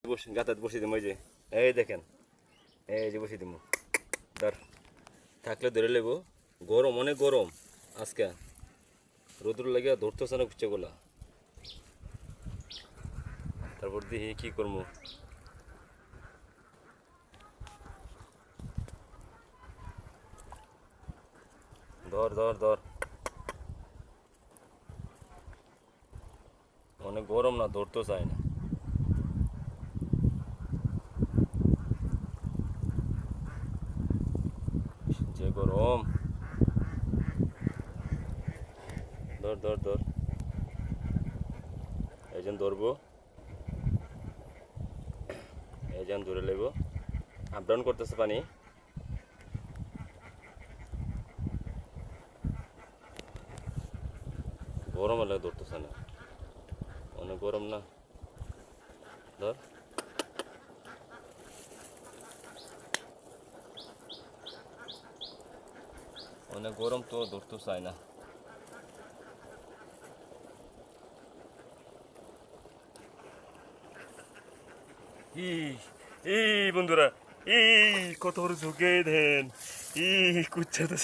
গাতাত বসে দিম ওই যে এই দেখেন এই যে বসে দিম ধর থাকলে ধরে লেব গরম অনেক গরম আজকে রোদ্র লাগিয়া ধরতেছে না কুচ্চাগুলা তারপর দেখি কি করবো ধর ধর ধর অনেক গরম না ধরতে চায় না যে গরম ধর ধর ধর এইজন ধরবো এইজন ধরে লেব আপ ডাউন করতেছে পানি গরম হলে ধরতেছে না অনেক গরম না ধর অনেক গরম তো ধরতে চায় না এই বন্ধুরা এই কত বড় ঝুঁকে দেন কুচ্ছা তো